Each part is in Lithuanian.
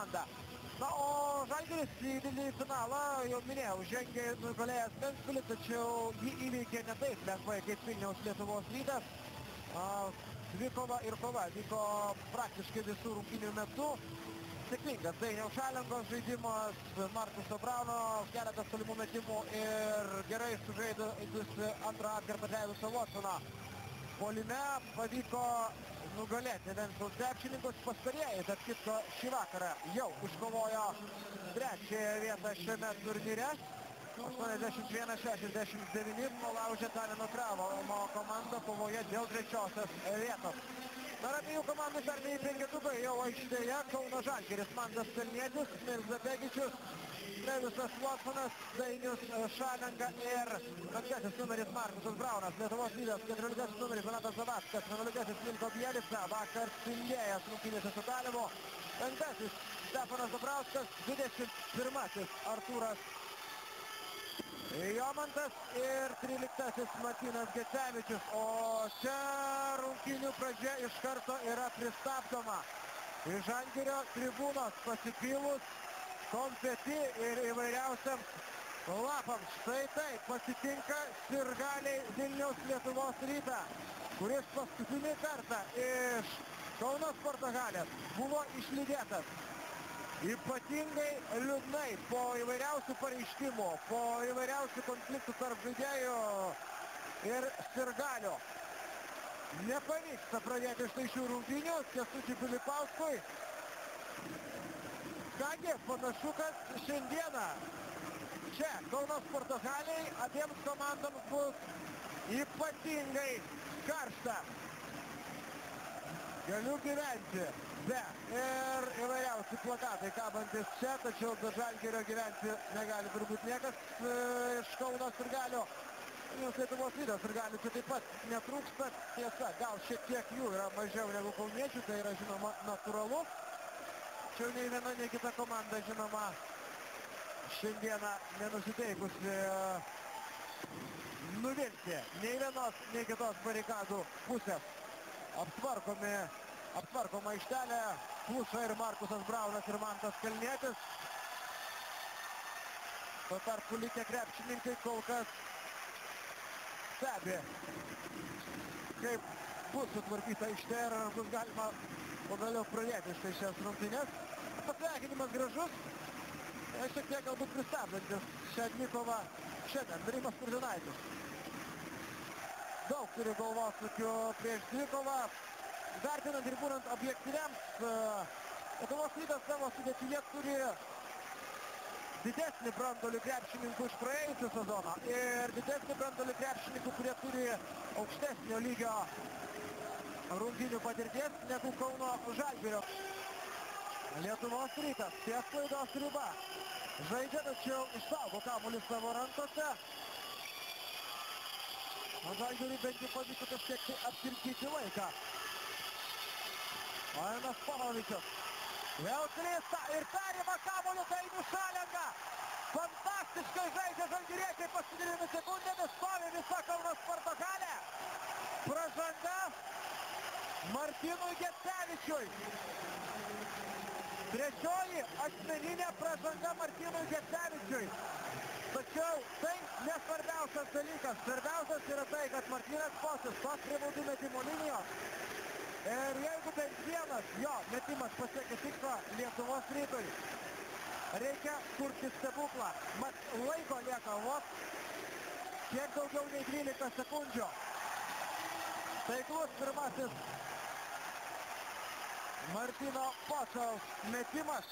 komanda. Na, o Žalgiris į didįjį finalą, jau minėjau, žengė nugalėjęs Ventspilį, tačiau jį įveikė ne taip lengvai kaip Vilniaus Lietuvos Rytas. Dvikova ir kova vyko praktiškai visų rungtynių metu. Sėkmingas Dainiaus Šalengos žaidimas, Markuso Brauno keletas tolimų metimų ir gerai sužaidusi antrą atkarpą atleidusio Watsoną. Puolime pavyko nugalėti Ventspils krepšininkus. Pastarieji, tarp kitko, šį vakarą jau iškovojo trečiąją vietą šiame turnyre. 81-69 palaužė Talino Kravo komanda kovoje dėl trečiosios vietos. Dar abiejų komandų pernai penketukai jau aikštėje. Kauno Žalgiris, Mantas Kalnietis, Mirza Begičius, Trevisas Watsonas, Dainius Šalenga ir 5 numeris Markusas Braunas. Lietuvos Rytas 14 numeris Donatas Zavackas, 11 Milko Bielica, vakar spindėjęs rungtynėse su Talimu. 5 Stefanas Dobrauskas, 21 Artūras Jomantas ir 13 Martynas Gecevičius. O čia rungtynių pradžia iš karto yra pristabdoma. Iš Žalgirio tribūnos pasipylus konfeti ir įvairiausiams lapams. Štai taip pasitinka sirgaliai Vilniaus Lietuvos Rytą, kuris paskutinį kartą iš Kauno sporto halės buvo išlydėtas ypatingai liūdnai po įvairiausių pareiškimų, po įvairiausių konfliktų tarp žaidėjų ir sirgalių. Nepavyksta pradėti štai šių rungtynių Kęstučiui Pilipauskui. Kągi, panašu, kad šiandieną čia Kauno sporto halėj abiems komandoms bus ypatingai karšta. Galiu gyventi be ir įvairiausi plakatai kabantis čia, tačiau be Žalgirio gyventi negali turbūt niekas iš Kauno sirgalių. Vilniaus Lietuvos Ryto sirgalių čia taip pat netrūksta. Tiesa, gal šiek tiek jų yra mažiau negu kauniečių, tai yra žinoma natūralu. Tačiau nei viena, nei kita komanda, žinoma, šiandieną nenusiteikusi nuvilti nei vienos, nei kitos barikadų pusės. Aptvarkoma aikštelė, Pluša ir Markusas Braunas ir Mantas Kalnietis. Tuo tarpu likę krepšininkai kol kas stebi, kaip bus sutvarkyta aikštė ir bus galima pagaliau pradėti štai šias rungtynes. Pasveikinimas gražus, šiek tiek galbūt pristabdantis šią dvikovą šiandien Rimas Kurtinaitis. Daug turi galvosūkių prieš dvikovą. Vertinant ir būnant objektyviams, Lietuvos Rytas savo sudėtyje turi didesnį branduolį krepšininkų iš praėjusių sezono ir didesnį branduolį krepšininkų, kurie turi aukštesnio lygio rungtynių patirties negu Kauno Žalgirio. Lietuvos Rytas ties klaidos riba žaidžia, tačiau išsaugo kamuolį savo rankose. Žalgiriui bent jau pavyko kažkiek apkirpyti laiką. Arnas Pavlovičius vėl klysta ir perima kamuolį Dainius Šalenga. Fantastiškai žaidžia žalgiriečiai paskutinėmis sekundėmis, stovi visa Kauno sporto halė. Pražanga Martynui Gecevičiui. Trečioji asmeninė pražanga Martynui Gecevičiui. Tačiau tai nesvarbiausias dalykas. Svarbiausias yra tai, kad Martynas Pocius tos prie baudų metimo linijos. Ir jeigu bent vienas jo metimas pasiekia tikslą Lietuvos Rytui, reikia kurti stebuklą. Mat laiko lieka vos kiek daugiau nei 12 sekundžių. Taiklus pirmasis Martyno Pociaus metimas.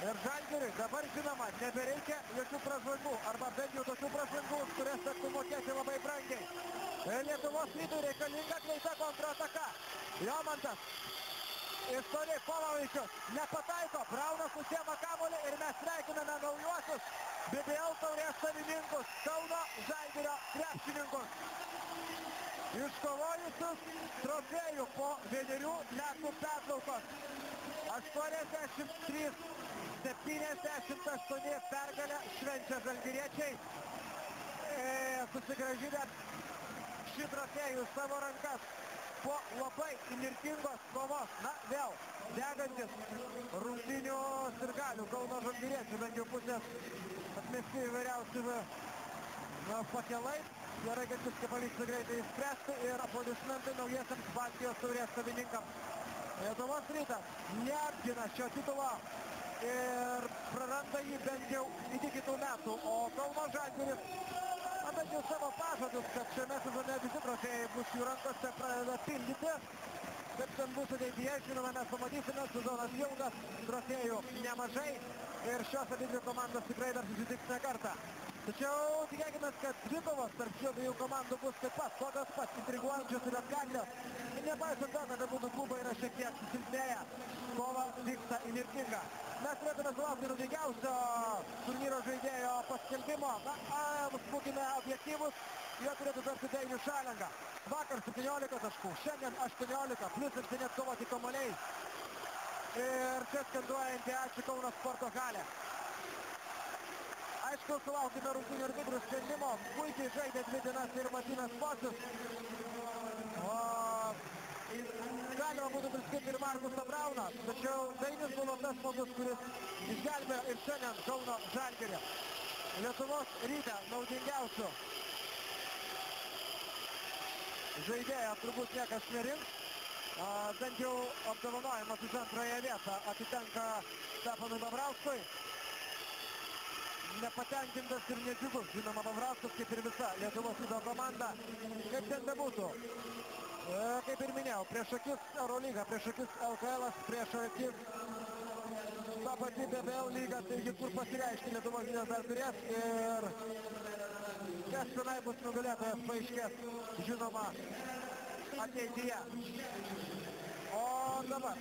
Ir Žalgiriui dabar, žinoma, nebereikia jokių pražangų, arba bent jau tokių pražangų, kurias tektų mokėti labai brangiai. Lietuvos Rytui reikalinga greita kontrataka. Jomantas iš toli, Pavlovičius nepataiko, Braunas užsiema kamuolį ir mes sveikiname naujuosius BBL taurės savininkus, Kauno Žalgirio krepšininkus. Iškovojusius trofėjų po 1 metų pertraukos. 83-78 pergalę švenčia žalgiriečiai. Susigrąžinę šį trofėjų savo rankas. po labai įnirtingos kovos. Na, vėl degantis rungtynių sirgalių Kauno Žalgiriečių, bent jau pusės atmesti įvairiausių pakelai. Gerai, kad viską pavyksta greitai išspręsti ir aplodismentai naujiesiams Baltijos taurės savininkams. Lietuvos Rytas neapgina šio titulo ir praranda jį bent jau iki kitų metų, o Kauno Žalgiris, bent jau savo pažadus, kad šiame sezone visi trofėjai bus jų rankose, pradeda pildyti. Kaip ten bus ateityje, žinoma, mes pamatysime, sezonas ilgas, trofėjų nemažai ir šios abidvi komandos tikrai dar susitiks ne kartą. Tačiau tikėkime, kad dvikovos tarp šių abiejų komandų bus taip pat, tokios pat intriguojančios ir atkaklės. Nepaisant to, kad abudu klubai yra šiek tiek susilpnėję, kova vyksta įnirtinga. Mes turėtume sulaukti naudingiausio turnyro žaidėjo paskelbimo. Na, būkime objektyvus, jie turėtų tapti Dainių Šalengą. Vakar 17 taškų, šiandien 18, plus 7 atkovoti kamuoliai. Ir čia skanduojantį ačiū Kauno sporto halė. Aišku, sulaukime rungtynių arbitrų sprendimo. Puikiai žaidė 2 dienas ir Martynas Pocius. Galima būtų priskirti ir Markusą Brauną, tačiau Dainis buvo tas žmogus, kuris išgelbėjo ir šiandien Kauno Žalgirį. Lietuvos Ryte naudingiausių žaidėją turbūt niekas nerinks. Bent jau apdovanojimas už antrąją vietą atitenka Stefanui Babrauskui. Nepatenkintas ir nedžiugus, žinoma, Babrauskas, kaip ir visa Lietuvos Ryto komanda. Kaip ten bebūtų. Kaip ir minėjau, prieš akis Eurolyga, prieš akis LKL-as, prieš akis ta pati BBL lyga, taigi kur pasireiškia Lietuvos Rytas dar turės ir kas tenai bus nugalėtojas paaiškės, žinoma, ateityje. O dabar